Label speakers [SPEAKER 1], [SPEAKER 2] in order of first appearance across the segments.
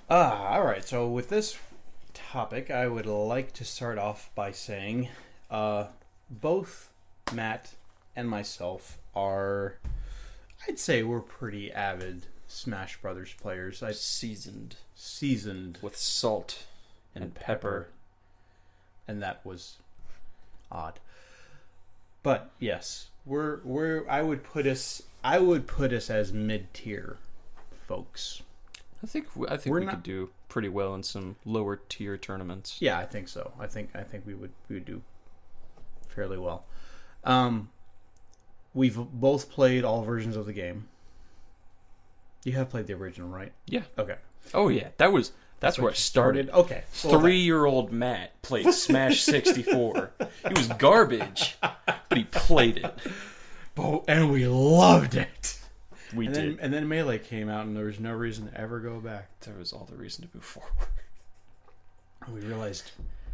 [SPEAKER 1] All right. So with this topic, I would like to start off by saying, both Matt and myself are, I'd say, we're pretty avid Smash Brothers players. Seasoned
[SPEAKER 2] with salt and pepper.
[SPEAKER 1] and that was odd. But yes, we're I would put us as mid-tier folks.
[SPEAKER 2] I think
[SPEAKER 1] We're
[SPEAKER 2] we
[SPEAKER 1] not-
[SPEAKER 2] could do pretty well in some lower tier tournaments.
[SPEAKER 1] Yeah, I think so. I think we would do fairly well. We've both played all versions of the game. You have played the original, right?
[SPEAKER 2] Yeah.
[SPEAKER 1] Okay.
[SPEAKER 2] Oh yeah, that's where it started.
[SPEAKER 1] Okay. Well,
[SPEAKER 2] 3-year-old Matt played Smash 64. It was garbage, but he played it.
[SPEAKER 1] and we loved it.
[SPEAKER 2] We did.
[SPEAKER 1] And then Melee came out, and there was no reason to ever go back.
[SPEAKER 2] There was all the reason to move forward.
[SPEAKER 1] And we realized,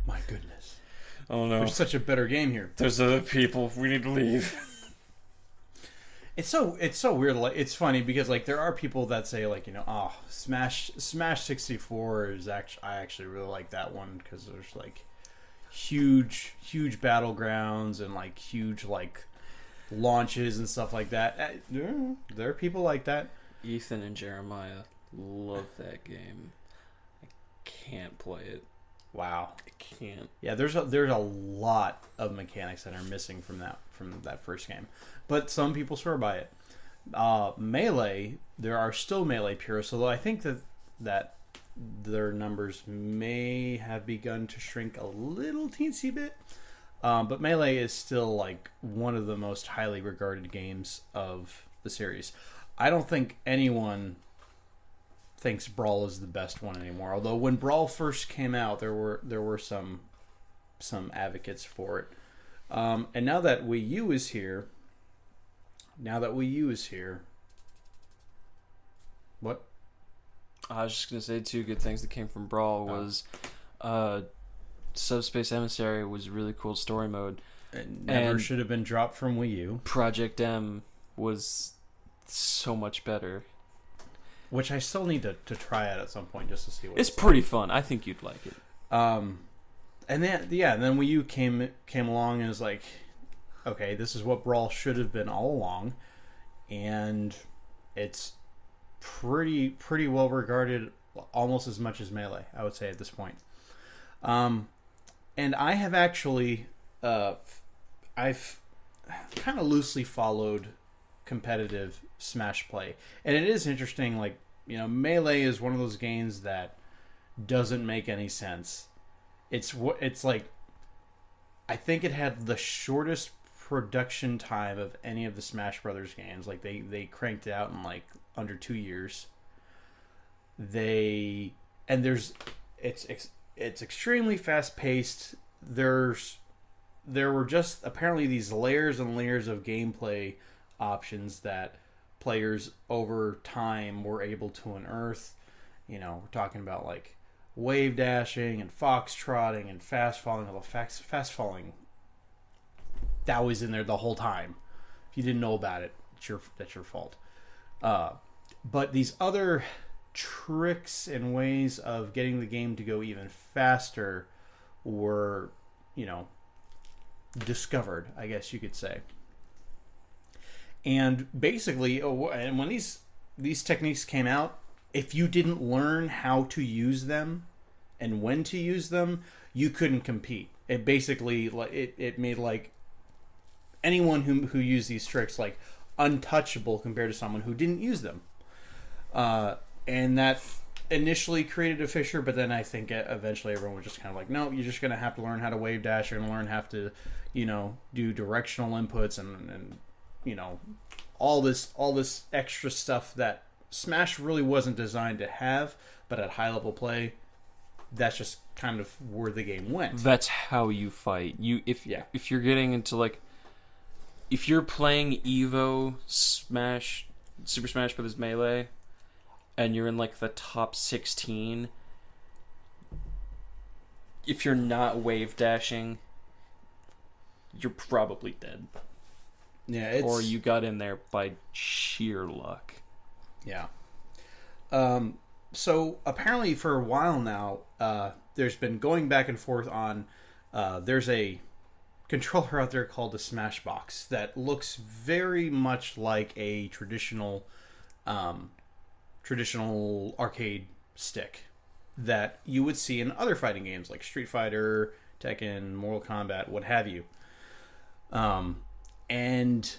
[SPEAKER 1] my goodness,
[SPEAKER 2] Oh no,
[SPEAKER 1] there's such a better game here.
[SPEAKER 2] there's other people. We need to leave.
[SPEAKER 1] It's so weird. Like, it's funny because like there are people that say like, oh, Smash 64 is actually, I actually really like that one because there's like huge battlegrounds and like huge like launches and stuff like that. There are people like that.
[SPEAKER 2] Ethan and Jeremiah love that game. I can't play it.
[SPEAKER 1] Wow.
[SPEAKER 2] I can't.
[SPEAKER 1] Yeah, there's a lot of mechanics that are missing from that first game, but some people swear by it. Melee, there are still Melee purists, although I think that their numbers may have begun to shrink a little teensy bit. But Melee is still like one of the most highly regarded games of the series. I don't think anyone thinks Brawl is the best one anymore. Although when Brawl first came out, there were some advocates for it. And now that Wii U is here, what?
[SPEAKER 2] I was just gonna say two good things that came from Brawl was, Subspace Emissary was a really cool story mode.
[SPEAKER 1] It never
[SPEAKER 2] And-
[SPEAKER 1] should have been dropped from Wii U,
[SPEAKER 2] Project M was so much better.
[SPEAKER 1] which I still need to try out at some point just to see what
[SPEAKER 2] It's pretty fun. I think you'd like it.
[SPEAKER 1] And then Wii U came along and was like, okay, this is what Brawl should have been all along, and it's pretty well regarded, almost as much as Melee, I would say at this point. And I have actually, I've kind of loosely followed competitive Smash play, and it is interesting. Like, Melee is one of those games that doesn't make any sense. It's like, I think it had the shortest production time of any of the Smash Brothers games. Like they cranked it out in like under 2 years. It's extremely fast paced. There were just apparently these layers and layers of gameplay options that players over time were able to unearth. We're talking about like wave dashing and fox trotting and fast falling. Although fast falling, that was in there the whole time. If you didn't know about it, that's your fault. But these other tricks and ways of getting the game to go even faster were, discovered, I guess you could say. And basically, and when these techniques came out, if you didn't learn how to use them and when to use them, you couldn't compete. It basically it made like anyone who used these tricks like untouchable compared to someone who didn't use them. And that initially created a fissure, but then I think eventually everyone was just kind of like, no, you're just going to have to learn how to wave dash. You're going to learn how to, do directional inputs and all this extra stuff that Smash really wasn't designed to have, but at high level play, that's just kind of where the game went.
[SPEAKER 2] That's how you fight. If you're getting into like, if you're playing Evo Smash, Super Smash Bros. Melee, and you're in like the top 16, if you're not wave dashing, you're probably dead.
[SPEAKER 1] Yeah,
[SPEAKER 2] or you got in there by sheer luck.
[SPEAKER 1] Yeah. So apparently for a while now, there's been going back and forth on. There's a controller out there called the Smashbox that looks very much like a traditional arcade stick that you would see in other fighting games like Street Fighter, Tekken, Mortal Kombat, what have you. And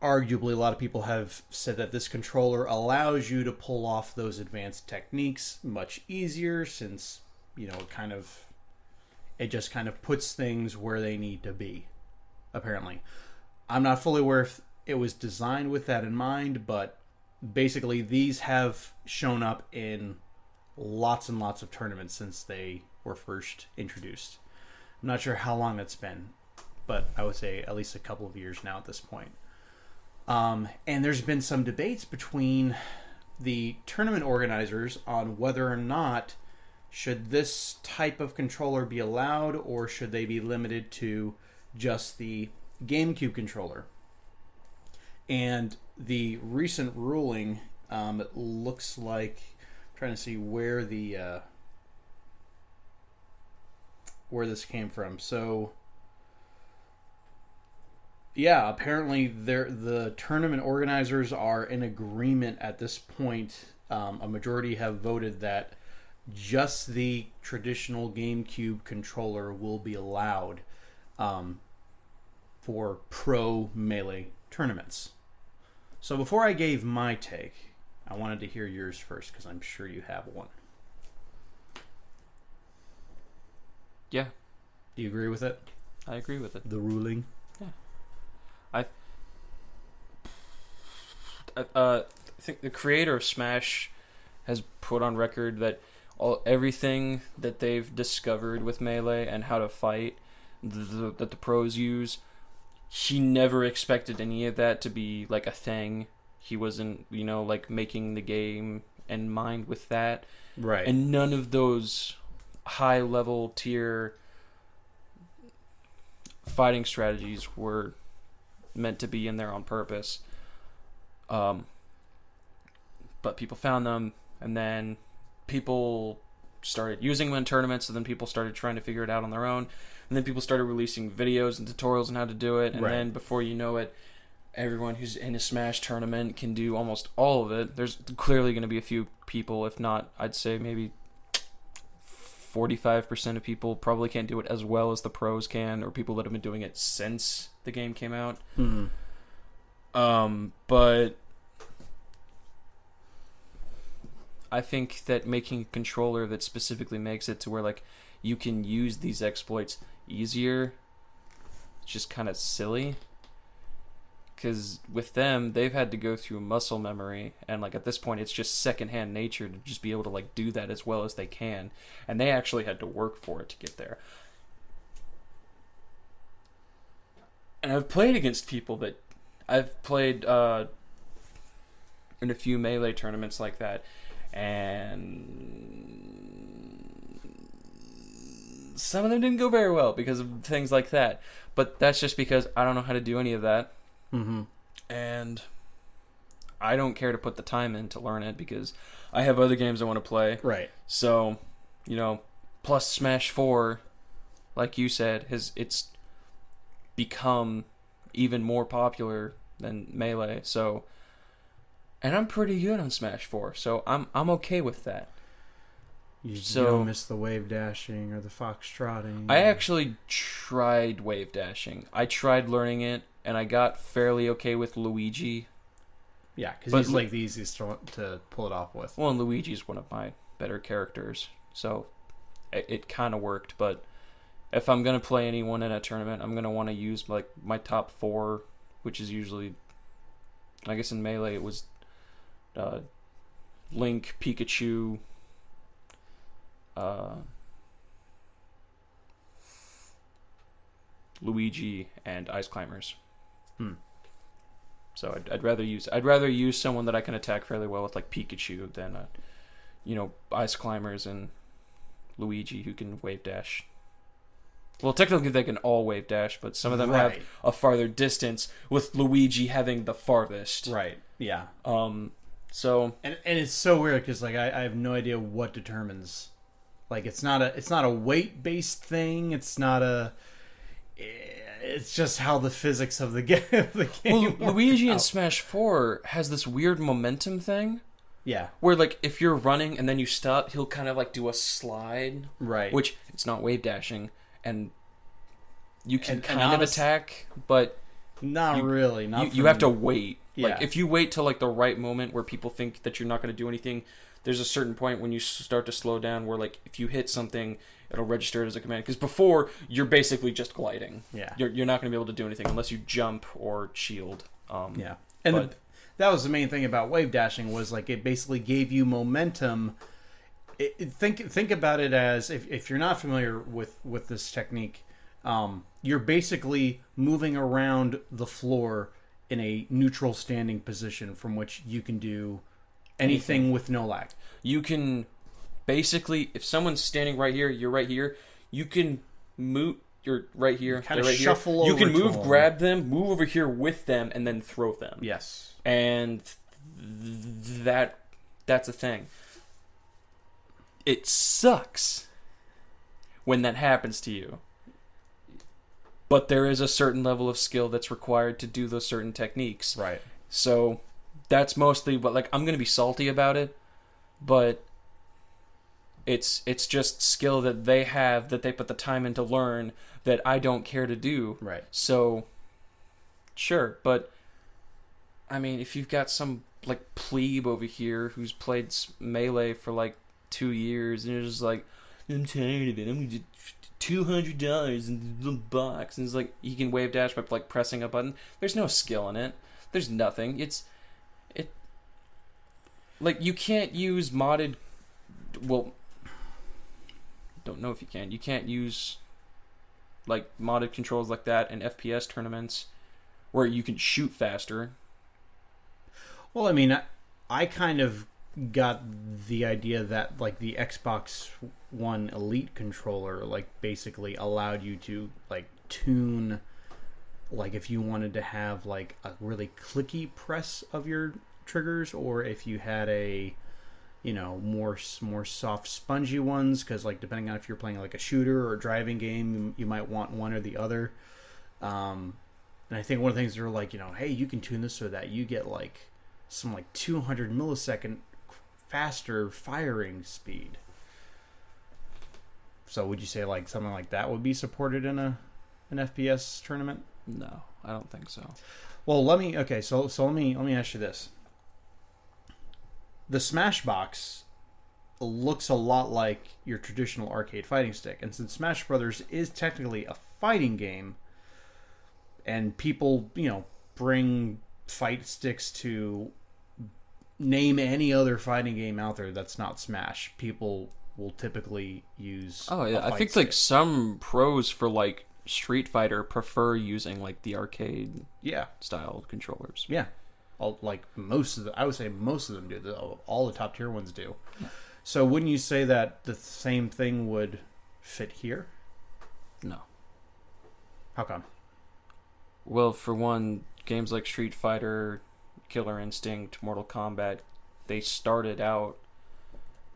[SPEAKER 1] arguably a lot of people have said that this controller allows you to pull off those advanced techniques much easier since, it just kind of puts things where they need to be, apparently. I'm not fully aware if it was designed with that in mind, but basically these have shown up in lots and lots of tournaments since they were first introduced. I'm not sure how long that's been, but I would say at least a couple of years now at this point. And there's been some debates between the tournament organizers on whether or not should this type of controller be allowed or should they be limited to just the GameCube controller. And the recent ruling, it looks like, I'm trying to see where this came from. So yeah, apparently the tournament organizers are in agreement at this point. A majority have voted that just the traditional GameCube controller will be allowed for pro Melee tournaments. So before I gave my take, I wanted to hear yours first because I'm sure you have one.
[SPEAKER 2] Yeah.
[SPEAKER 1] Do you agree with it?
[SPEAKER 2] I agree with it.
[SPEAKER 1] The ruling?
[SPEAKER 2] Yeah. I think the creator of Smash has put on record that everything that they've discovered with Melee and how to fight that the pros use, he never expected any of that to be like a thing. He wasn't, like making the game in mind with that.
[SPEAKER 1] Right.
[SPEAKER 2] And none of those high level tier fighting strategies were meant to be in there on purpose. But people found them, and then people started using them in tournaments, and then people started trying to figure it out on their own, and then people started releasing videos and tutorials on how to do it, and then before you know it, everyone who's in a Smash tournament can do almost all of it. There's clearly going to be a few people, if not, I'd say maybe 45% of people probably can't do it as well as the pros can, or people that have been doing it since the game came out.
[SPEAKER 1] Mm-hmm.
[SPEAKER 2] But I think that making a controller that specifically makes it to where like you can use these exploits easier, it's just kind of silly. Because with them, they've had to go through muscle memory, and like at this point, it's just secondhand nature to just be able to like do that as well as they can, and they actually had to work for it to get there. And I've played against people that I've played in a few Melee tournaments like that, and some of them didn't go very well because of things like that. But that's just because I don't know how to do any of that.
[SPEAKER 1] Mm-hmm.
[SPEAKER 2] And I don't care to put the time in to learn it because I have other games I want to play.
[SPEAKER 1] Right.
[SPEAKER 2] So, plus Smash 4, like you said, it's become even more popular than Melee. So, and I'm pretty good on Smash 4, so I'm okay with that.
[SPEAKER 1] You don't miss the wave dashing or the foxtrotting.
[SPEAKER 2] I actually tried wave dashing. I tried learning it, and I got fairly okay with Luigi.
[SPEAKER 1] Yeah, because he's like the easiest to pull it off with.
[SPEAKER 2] Well, and Luigi's one of my better characters, so it kind of worked. But if I'm going to play anyone in a tournament, I'm going to want to use like my top 4, which is usually, I guess in Melee it was Link, Pikachu, Luigi, and Ice Climbers. So I'd rather use someone that I can attack fairly well with, like Pikachu, than Ice Climbers and Luigi who can wave dash. Well, technically they can all wave dash, but some of them have a farther distance, with Luigi having the farthest.
[SPEAKER 1] Right. Yeah.
[SPEAKER 2] So
[SPEAKER 1] and it's so weird because like I have no idea what determines. Like it's not a weight based thing. It's just how the physics of the game.
[SPEAKER 2] Well, Luigi in Smash 4 has this weird momentum thing.
[SPEAKER 1] Yeah.
[SPEAKER 2] Where like if you're running and then you stop, he'll kind of like do a slide.
[SPEAKER 1] Right.
[SPEAKER 2] Which it's not wave dashing, and you can kind of attack, but
[SPEAKER 1] not really.
[SPEAKER 2] You have to wait.
[SPEAKER 1] Yeah.
[SPEAKER 2] Like if you wait till like the right moment where people think that you're not going to do anything, there's a certain point when you start to slow down where like if you hit something, it'll register it as a command. Because before you're basically just gliding.
[SPEAKER 1] Yeah.
[SPEAKER 2] You're not going to be able to do anything unless you jump or shield.
[SPEAKER 1] Yeah. And that was the main thing about wave dashing was like it basically gave you momentum. Think about it as if you're not familiar with this technique, you're basically moving around the floor in a neutral standing position from which you can do anything with no lag.
[SPEAKER 2] You can basically, if someone's standing right here, you're right here, you can move. You're right here.
[SPEAKER 1] Kind of
[SPEAKER 2] right
[SPEAKER 1] shuffle
[SPEAKER 2] here.
[SPEAKER 1] over.
[SPEAKER 2] You can move, grab them, move over here with them, and then throw them.
[SPEAKER 1] Yes.
[SPEAKER 2] And that's a thing. It sucks when that happens to you. But there is a certain level of skill that's required to do those certain techniques.
[SPEAKER 1] Right.
[SPEAKER 2] So that's mostly what, like, I'm going to be salty about it, but it's just skill that they have that they put the time in to learn that I don't care to do.
[SPEAKER 1] Right.
[SPEAKER 2] So sure, but I mean, if you've got some like plebe over here who's played Melee for like 2 years and you're just like, I'm tired of it, I'm gonna get $200 in the box, and it's like he can wave dash by like pressing a button. There's no skill in it. There's nothing. It like you can't use modded. Well, don't know if you can. You can't use like modded controls like that in FPS tournaments where you can shoot faster.
[SPEAKER 1] Well, I mean, I kind of got the idea that like the Xbox One Elite controller like basically allowed you to like tune, like if you wanted to have like a really clicky press of your triggers, or if you had a, you know, more soft spongy ones, because like depending on if you're playing like a shooter or a driving game, you might want one or the other. And I think one of the things they're like, you know, hey, you can tune this so that you get like some like 200 millisecond faster firing speed. So would you say like something like that would be supported in an FPS tournament?
[SPEAKER 2] No, I don't think so.
[SPEAKER 1] Well, let me ask you this. The Smashbox looks a lot like your traditional arcade fighting stick, and since Smash Brothers is technically a fighting game, and people, you know, bring fight sticks to name any other fighting game out there that's not Smash, people will typically use.
[SPEAKER 2] Oh yeah, I think
[SPEAKER 1] stick.
[SPEAKER 2] like some pros for like Street Fighter prefer using like the arcade style controllers.
[SPEAKER 1] Yeah, like I would say most of them do. All the top tier ones do. Yeah. So wouldn't you say that the same thing would fit here?
[SPEAKER 2] No.
[SPEAKER 1] How come?
[SPEAKER 2] Well, for one, games like Street Fighter, Killer Instinct, Mortal Kombat, they started out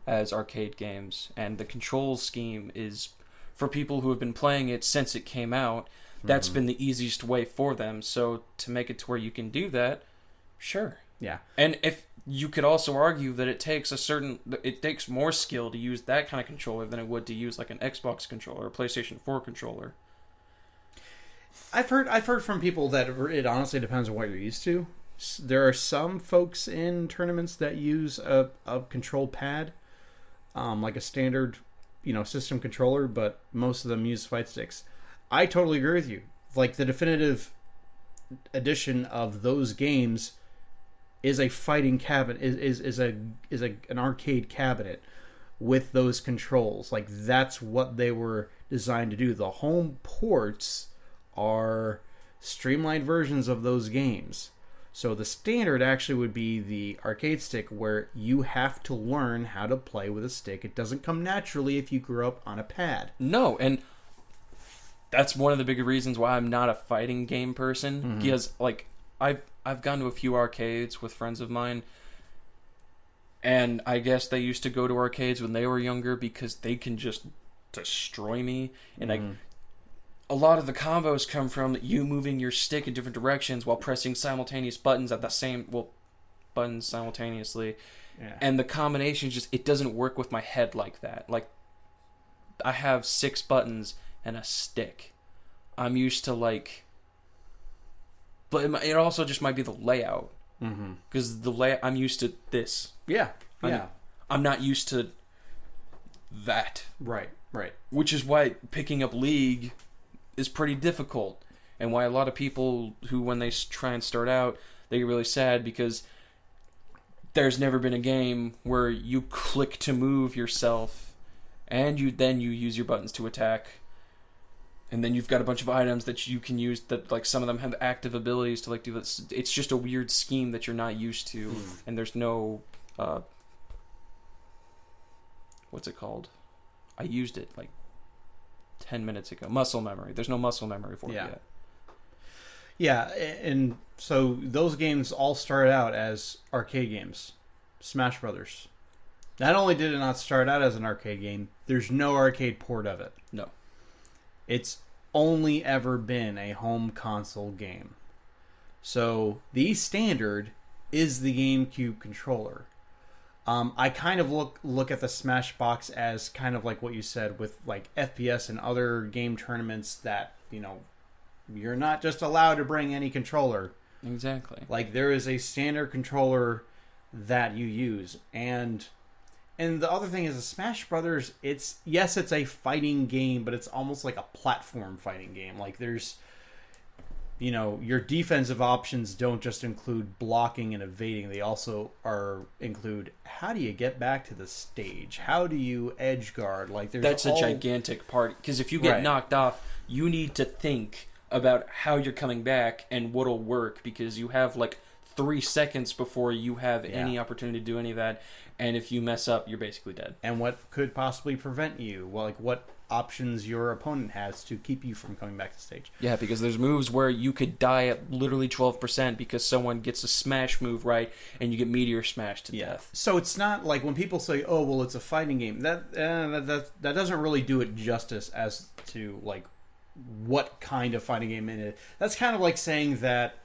[SPEAKER 2] as arcade games, and the control scheme is, for people who have been playing it since it came out, that's been the easiest way for them. So to make it to where you can do that, sure.
[SPEAKER 1] Yeah.
[SPEAKER 2] And if you could also argue that it takes more skill to use that kind of controller than it would to use like an Xbox controller or a PlayStation 4 controller.
[SPEAKER 1] I've heard from people that it honestly depends on what you're used to. There are some folks in tournaments that use a control pad, like a standard, you know, system controller, but most of them use fight sticks. I totally agree with you. Like the definitive edition of those games is a fighting cabinet, is an arcade cabinet with those controls. Like that's what they were designed to do. The home ports are streamlined versions of those games. So the standard actually would be the arcade stick, where you have to learn how to play with a stick. It doesn't come naturally if you grew up on a pad.
[SPEAKER 2] No, and that's one of the big reasons why I'm not a fighting game person. Because like I've gone to a few arcades with friends of mine, And I guess they used to go to arcades when they were younger because they can just destroy me. And a lot of the combos come from you moving your stick in different directions while pressing simultaneous buttons at the same buttons simultaneously.
[SPEAKER 1] Yeah.
[SPEAKER 2] And the combination just it doesn't work with my head like that. Like I have 6 buttons and a stick. I'm used to like, but it also just might be the layout. Because the layout, I'm used to this.
[SPEAKER 1] Yeah.
[SPEAKER 2] I'm not used to that.
[SPEAKER 1] Right.
[SPEAKER 2] Which is why picking up League is pretty difficult, and why a lot of people who, when they try and start out, they get really sad because there's never been a game where you click to move yourself, and you use your buttons to attack, and then you've got a bunch of items that you can use that, like, some of them have active abilities to, like, do this. It's just a weird scheme that you're not used to, and there's no, what's it called? I used it, like, 10 minutes ago. Muscle memory. There's no muscle memory for it yet.
[SPEAKER 1] Yeah, and so those games all started out as arcade games. Smash Brothers. Not only did it not start out as an arcade game, there's no arcade port of it.
[SPEAKER 2] No.
[SPEAKER 1] It's only ever been a home console game. So the standard is the GameCube controller. I kind of look at the Smash Box as kind of like what you said with like FPS and other game tournaments that, you know, you're not just allowed to bring any controller.
[SPEAKER 2] Exactly. Like
[SPEAKER 1] there is a standard controller that you use. And the other thing is the Smash Brothers, it's a fighting game, but it's almost like a platform fighting game. Like there's, you know, your defensive options don't just include blocking and evading. They also include how do you get back to the stage? How do you edge guard? Like
[SPEAKER 2] that's a gigantic part, because if you get knocked off, you need to think about how you're coming back and what'll work, because you have like 3 seconds before you have any opportunity to do any of that, and if you mess up, you're basically dead.
[SPEAKER 1] And what could possibly prevent you? Well, like what options your opponent has to keep you from coming back to stage.
[SPEAKER 2] Yeah, because there's moves where you could die at literally 12% because someone gets a smash move right and you get meteor smashed to death.
[SPEAKER 1] So it's not like when people say, "Oh, well, it's a fighting game." That doesn't really do it justice as to like what kind of fighting game it is. That's kind of like saying that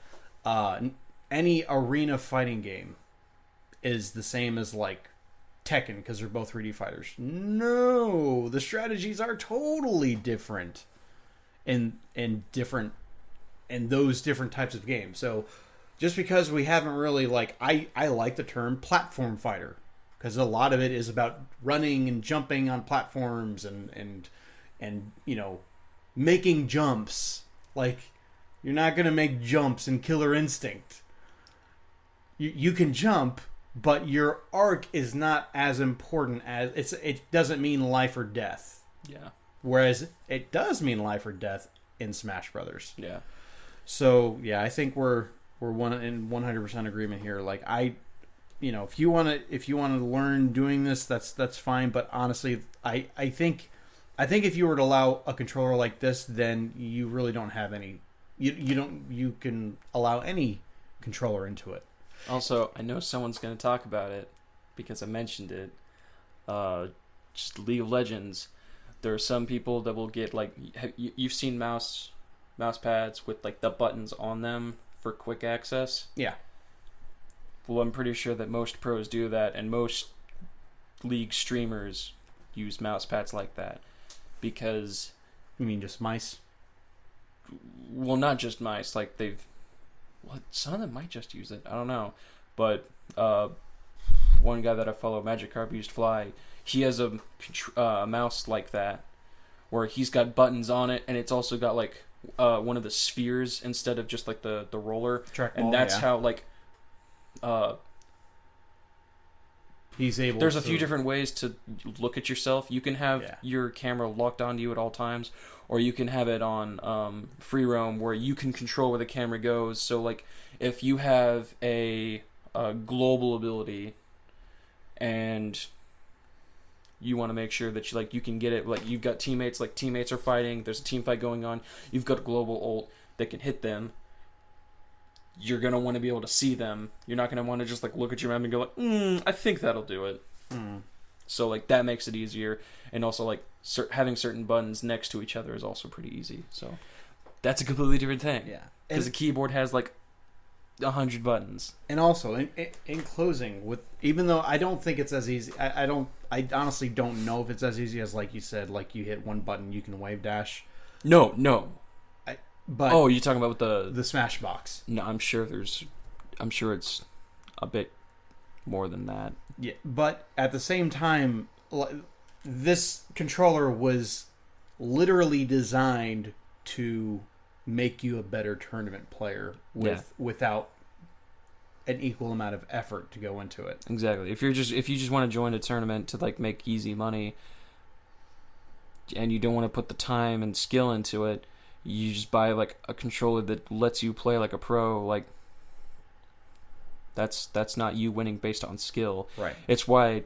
[SPEAKER 1] any arena fighting game is the same as like Tekken because they're both 3D fighters. No, the strategies are totally different in those different types of games. So just because we haven't really like I like the term platform fighter because a lot of it is about running and jumping on platforms and you know, making jumps. Like you're not going to make jumps in Killer Instinct. You can jump, but your arc is not as important as it doesn't mean life or death.
[SPEAKER 2] Yeah. Whereas
[SPEAKER 1] it does mean life or death in Smash Brothers.
[SPEAKER 2] Yeah.
[SPEAKER 1] So yeah, I think we're in 100% agreement here. Like you know, if you want to learn doing this, that's fine. But honestly, I think if you were to allow a controller like this, then you really don't have any. You can allow any controller into it.
[SPEAKER 2] Also, I know someone's going to talk about it because I mentioned it. Just League of Legends. There are some people that will get like you've seen mouse pads with like the buttons on them for quick access.
[SPEAKER 1] Yeah.
[SPEAKER 2] Well, I'm pretty sure that most pros do that, and most League streamers use mouse pads like that because.
[SPEAKER 1] You mean just mice?
[SPEAKER 2] Well, not just mice. Like they've. Well, some of them might just use it. I don't know. But one guy that I follow, Magikarp Used Fly, he has a mouse like that where he's got buttons on it, and it's also got like one of the spheres instead of just like the roller. And that's how like
[SPEAKER 1] he's able.
[SPEAKER 2] There's a few different ways to look at yourself. You can have your camera locked onto you at all times, or you can have it on free roam where you can control where the camera goes. So like if you have a global ability and you want to make sure that you can get it, like you've got teammates are fighting, there's a team fight going on, you've got a global ult that can hit them, you're gonna want to be able to see them. You're not gonna want to just like look at your map and go like, I think that'll do it. So like that makes it easier, and also like having certain buttons next to each other is also pretty easy. So that's a completely different thing.
[SPEAKER 1] Yeah,
[SPEAKER 2] because a keyboard has like 100 buttons.
[SPEAKER 1] And also, in closing, with even though I don't think it's as easy, I honestly don't know if it's as easy as like you said, like you hit one button, you can wave dash.
[SPEAKER 2] No.
[SPEAKER 1] But
[SPEAKER 2] you're talking about with
[SPEAKER 1] the Smash box.
[SPEAKER 2] No, I'm sure it's a bit more than that.
[SPEAKER 1] Yeah, but at the same time, this controller was literally designed to make you a better tournament player without an equal amount of effort to go into it.
[SPEAKER 2] Exactly. If you just want to join a tournament to like make easy money, and you don't want to put the time and skill into it, you just buy like a controller that lets you play like a pro. Like that's not you winning based on skill.
[SPEAKER 1] Right.
[SPEAKER 2] It's why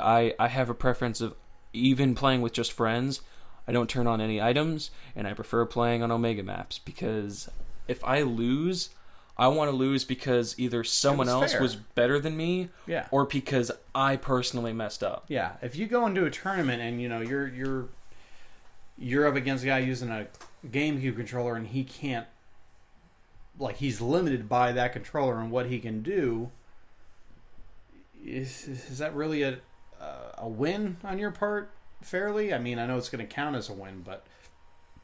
[SPEAKER 2] I have a preference of even playing with just friends. I don't turn on any items, and I prefer playing on Omega maps, because if I lose, I want to lose because either someone else was better than me, or because I personally messed up.
[SPEAKER 1] Yeah, if you go into a tournament and you're up against a guy using a GameCube controller and he can't, like, he's limited by that controller and what he can do, is that really a win on your part? Fairly, I mean, I know it's going to count as a win, but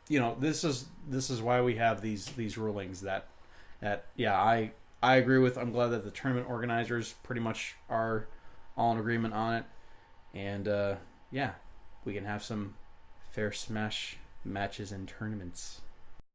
[SPEAKER 1] this is why we have these rulings that I agree with. I'm glad that the tournament organizers pretty much are all in agreement on it, and we can have some fair Smash matches and tournaments.